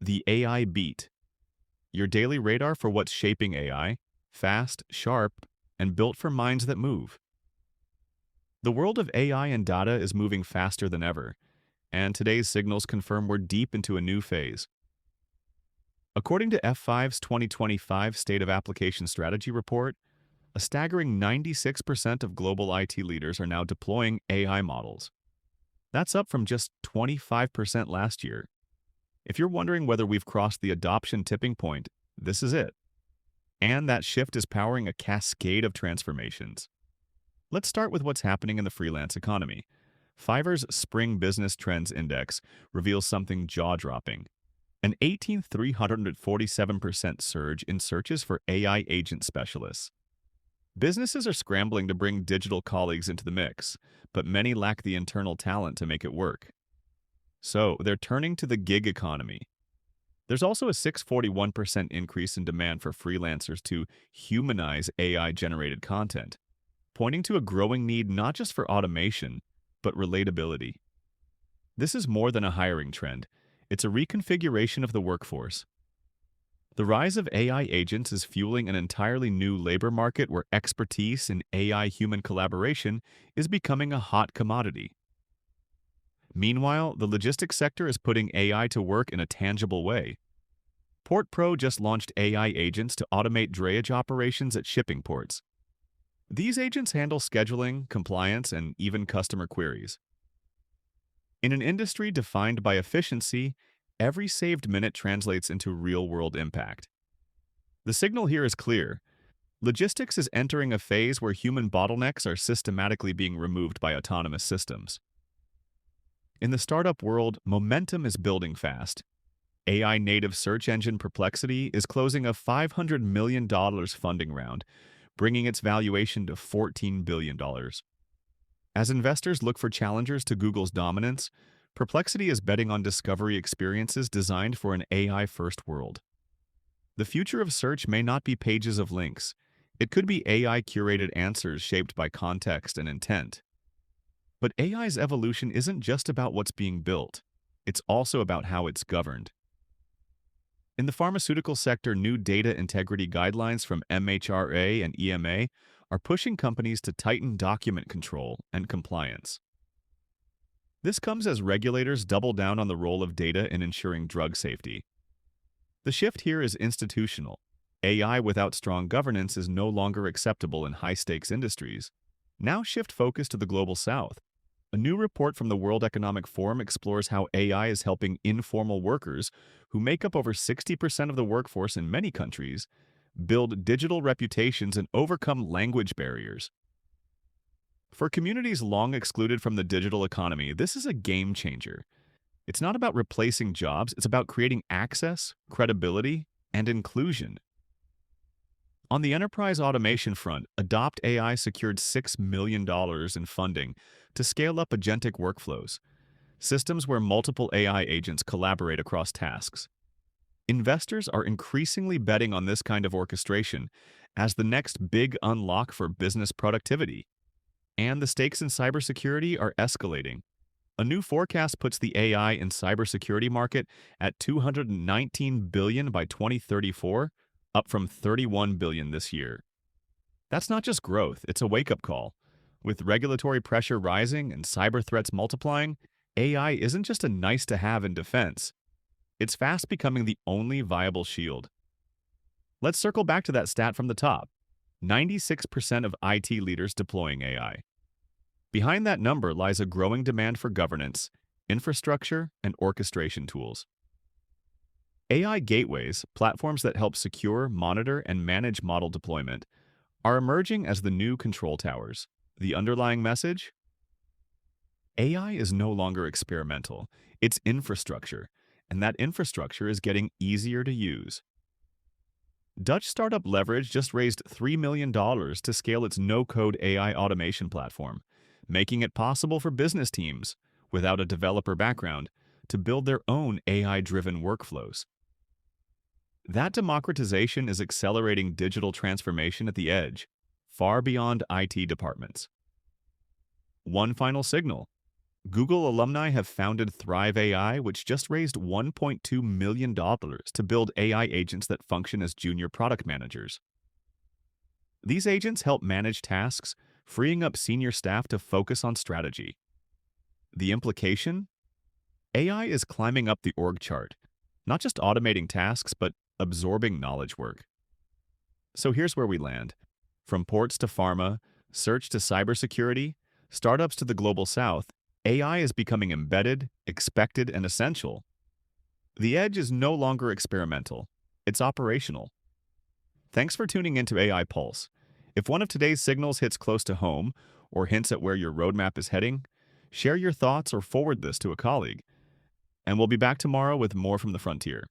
The AI Beat, your daily radar for what's shaping AI, fast, sharp, and built for minds that move. The world of AI and data is moving faster than ever, and today's signals confirm we're deep into a new phase. According to F5's 2025 State of Application Strategy report, a staggering 96% of global IT leaders are now deploying AI models. That's up from just 25% last year. If you're wondering whether we've crossed the adoption tipping point, this is it. And that shift is powering a cascade of transformations. Let's start with what's happening in the freelance economy. Fiverr's Spring Business Trends Index reveals something jaw-dropping. An 18,347% surge in searches for AI agent specialists. Businesses are scrambling to bring digital colleagues into the mix, but many lack the internal talent to make it work. So, they're turning to the gig economy. There's also a 641% increase in demand for freelancers to humanize AI-generated content, pointing to a growing need not just for automation, but relatability. This is more than a hiring trend. It's a reconfiguration of the workforce. The rise of AI agents is fueling an entirely new labor market where expertise in AI-human collaboration is becoming a hot commodity. Meanwhile, the logistics sector is putting AI to work in a tangible way. PortPro just launched AI agents to automate drayage operations at shipping ports. These agents handle scheduling, compliance, and even customer queries. In an industry defined by efficiency, every saved minute translates into real-world impact. The signal here is clear. Logistics is entering a phase where human bottlenecks are systematically being removed by autonomous systems. In the startup world, momentum is building fast. AI-native search engine Perplexity is closing a $500 million funding round, bringing its valuation to $14 billion. As investors look for challengers to Google's dominance, Perplexity is betting on discovery experiences designed for an AI-first world. The future of search may not be pages of links. It could be AI-curated answers shaped by context and intent. But AI's evolution isn't just about what's being built. It's also about how it's governed. In the pharmaceutical sector, new data integrity guidelines from MHRA and EMA are pushing companies to tighten document control and compliance. This comes as regulators double down on the role of data in ensuring drug safety. The shift here is institutional. AI without strong governance is no longer acceptable in high-stakes industries. Now shift focus to the Global South. A new report from the World Economic Forum explores how AI is helping informal workers, who make up over 60% of the workforce in many countries, build digital reputations and overcome language barriers. For communities long excluded from the digital economy, this is a game changer. It's not about replacing jobs, it's about creating access, credibility, and inclusion. On the enterprise automation front, Adopt AI secured $6 million in funding to scale up agentic workflows, systems where multiple AI agents collaborate across tasks. Investors are increasingly betting on this kind of orchestration as the next big unlock for business productivity. And the stakes in cybersecurity are escalating. A new forecast puts the AI and cybersecurity market at $219 billion by 2034, up from $31 billion this year. That's not just growth, it's a wake-up call. With regulatory pressure rising and cyber threats multiplying, AI isn't just a nice-to-have in defense. It's fast becoming the only viable shield. Let's circle back to that stat from the top. 96% of IT leaders deploying AI. Behind that number lies a growing demand for governance, infrastructure, and orchestration tools. AI gateways, platforms that help secure, monitor, and manage model deployment, are emerging as the new control towers. The underlying message? AI is no longer experimental. It's infrastructure, and that infrastructure is getting easier to use. Dutch startup Leverage just raised $3 million to scale its no-code AI automation platform, making it possible for business teams, without a developer background, to build their own AI-driven workflows. That democratization is accelerating digital transformation at the edge, far beyond IT departments. One final signal. Google alumni have founded Thrive AI, which just raised $1.2 million to build AI agents that function as junior product managers. These agents help manage tasks, freeing up senior staff to focus on strategy. The implication? AI is climbing up the org chart, not just automating tasks, but absorbing knowledge work. So here's where we land. From ports to pharma, search to cybersecurity, startups to the global south, AI is becoming embedded, expected, and essential. The edge is no longer experimental. It's operational. Thanks for tuning into AI Pulse. If one of today's signals hits close to home or hints at where your roadmap is heading, share your thoughts or forward this to a colleague. And we'll be back tomorrow with more from the frontier.